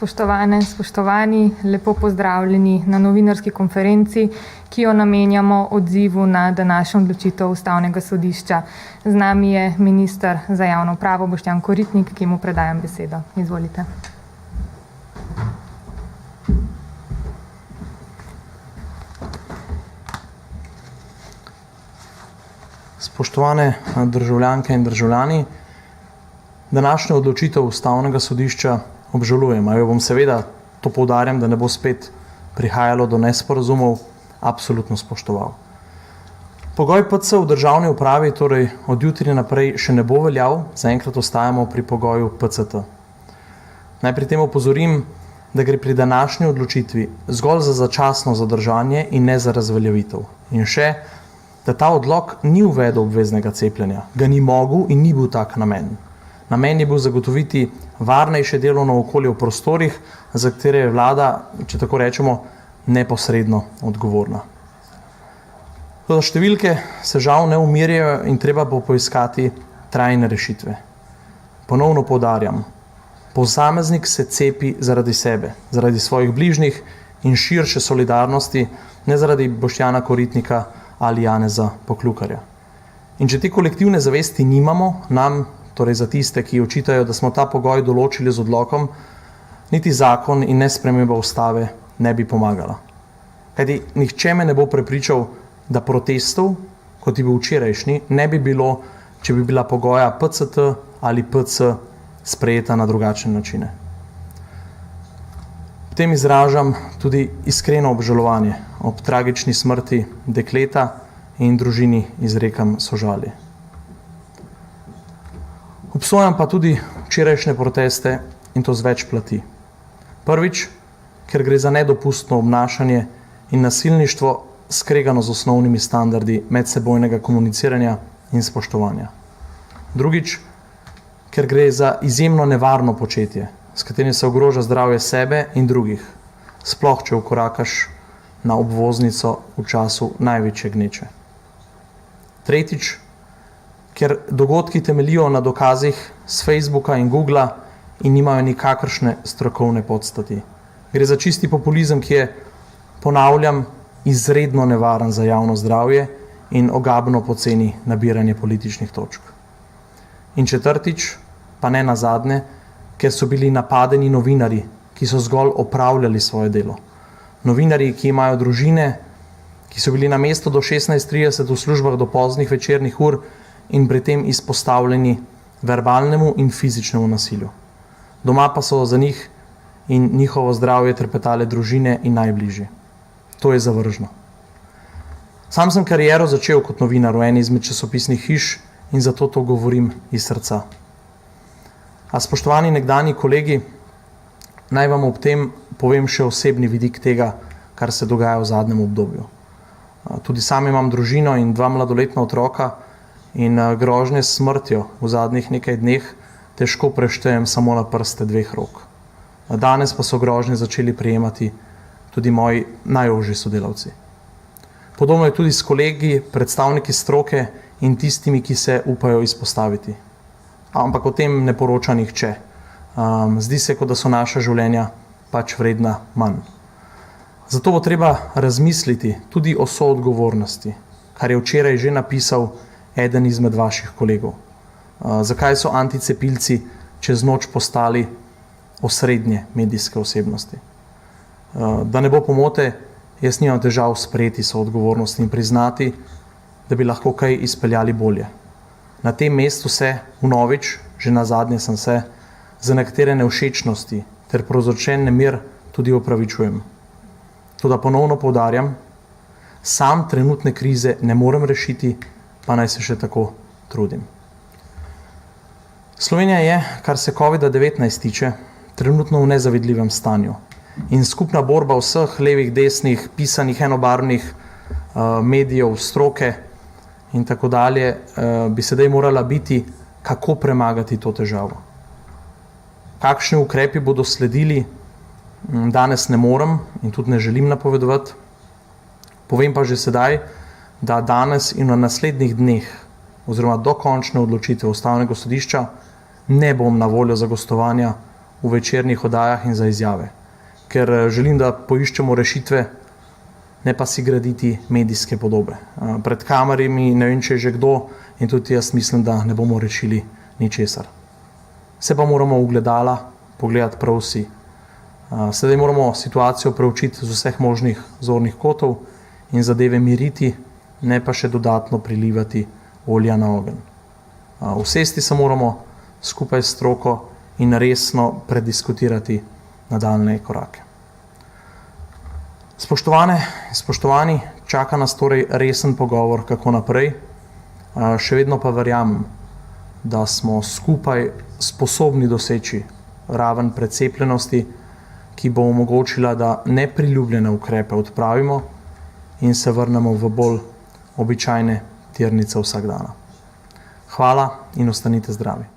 Spoštovane, spoštovani, lepo pozdravljeni na novinarski konferenci, ki jo namenjamo odzivu na današnjo odločitev Ustavnega sodišča. Z nami je minister za javno upravo Boštjan Koritnik, ki mu predajam besedo. Izvolite. Spoštovane državljanke in državljani, današnjo odločitev Ustavnega sodišča obžalujem, a jo bom seveda, to poudarjam, da ne bo spet prihajalo do nesporazumov, absolutno spoštoval. Pogoj PC v državni upravi torej od jutri naprej še ne bo veljal, zaenkrat ostajamo pri pogoju PCT. Naj pri tem opozorim, da gre pri današnji odločitvi zgolj za začasno zadržanje in ne za razveljavitev. In še, da ta odlok ni uvedel obveznega cepljenja, ga ni mogel in ni bil tak namen. Namen je bil zagotoviti varnejše delovno okolje v prostorih, za katere je vlada, če tako rečemo, neposredno odgovorna. Toda številke se žal ne umirjajo in treba bo poiskati trajne rešitve. Ponovno poudarjam, posameznik se cepi zaradi sebe, zaradi svojih bližnjih in širše solidarnosti, ne zaradi Boštjana Koritnika ali Janeza Poklukarja. In če te kolektivne zavesti nimamo, nam, torej za tiste, ki očitajo, da smo ta pogoj določili z odlokom, niti zakon in ne sprememba ustave ne bi pomagala. Kajti nihče me ne bo prepričal, da protestov, kot je bil včerajšnji, ne bi bilo, če bi bila pogoja PCT ali PC sprejeta na drugačne načine. V tem izražam tudi iskreno obžalovanje ob tragični smrti dekleta in družini izrekam sožalje. Obsojam pa tudi včerajšnje proteste in to z več plati. Prvič, ker gre za nedopustno obnašanje in nasilništvo skregano z osnovnimi standardi medsebojnega komuniciranja in spoštovanja. Drugič, ker gre za izjemno nevarno početje, s katerim se ogroža zdravje sebe in drugih, sploh če vkorakaš na obvoznico v času največje gneče. Tretjič, ker dogodki temeljijo na dokazih z Facebooka in Googla in nimajo nikakršne strokovne podstati. Gre za čisti populizem, ki je, ponavljam, izredno nevaren za javno zdravje in ogabno poceni nabiranje političnih točk. In četrtič, pa ne nazadnje, ker so bili napadeni novinarji, ki so zgolj opravljali svoje delo. Novinarji, ki imajo družine, ki so bili na mesto do 16:30 v službah do poznih večernih ur in pri tem izpostavljeni verbalnemu in fizičnemu nasilju. Doma pa so za njih in njihovo zdravje trpetale družine in najbližji. To je zavržno. Sam sem kariero začel kot novinar v eni izmed časopisnih hiš in zato to govorim iz srca. A spoštovani nekdanji kolegi, naj vam ob tem povem še osebni vidik tega, kar se dogaja v zadnjem obdobju. Tudi sam imam družino in 2 mladoletna otroka in grožnje s smrtjo v zadnjih nekaj dneh težko preštejem samo na prste 2 rok. Danes pa so grožnje začeli prejemati tudi moji najožji sodelavci. Podobno je tudi s kolegi, predstavniki stroke in tistimi, ki se upajo izpostaviti. Ampak o tem ne poroča nihče. Zdi se, kot da so naša življenja pač vredna manj. Zato bo treba razmisliti tudi o soodgovornosti, kar je včeraj že napisal eden izmed vaših kolegov. Zakaj so anticepilci čez noč postali osrednje medijske osebnosti? Da ne bo pomote, jaz nimam težav sprejeti soodgovornost in priznati, da bi lahko kaj izpeljali bolje. Na tem mestu se, vnovič, že nazadnje sem se, za nekatere nevšečnosti ter povzročen nemir tudi opravičujem. Toda ponovno poudarjam, sam trenutne krize ne morem rešiti, pa naj se še tako trudim. Slovenija je, kar se COVID-19 tiče, trenutno v nezavidljivem stanju. In skupna borba vseh levih, desnih, pisanih, enobarvnih medijev, stroke in tako dalje bi sedaj morala biti, kako premagati to težavo. Kakšni ukrepi bodo sledili, danes ne morem in tudi ne želim napovedovati. Povem pa že sedaj, da danes in v naslednjih dneh oziroma do končne odločitve Ustavnega sodišča ne bom na voljo za gostovanja v večernih oddajah in za izjave, ker želim, da poiščemo rešitve, ne pa si graditi medijske podobe. Pred kamerami ne vem, če je že kdo, in tudi jaz mislim, da ne bomo rešili ničesar. Se pa moramo v gledala pogledati prav vsi. Sedaj moramo situacijo preučiti z vseh možnih zornih kotov in zadeve miriti, ne pa še dodatno prilivati olja na ogenj. Usesti se moramo skupaj s stroko in resno prediskutirati nadaljnje korake. Spoštovane in spoštovani, čaka nas torej resen pogovor, kako naprej. Še vedno pa verjamem, da smo skupaj sposobni doseči raven precepljenosti, ki bo omogočila, da nepriljubljene ukrepe odpravimo in se vrnemo v bolj običajne tirnice vsakdana. Hvala in ostanite zdravi.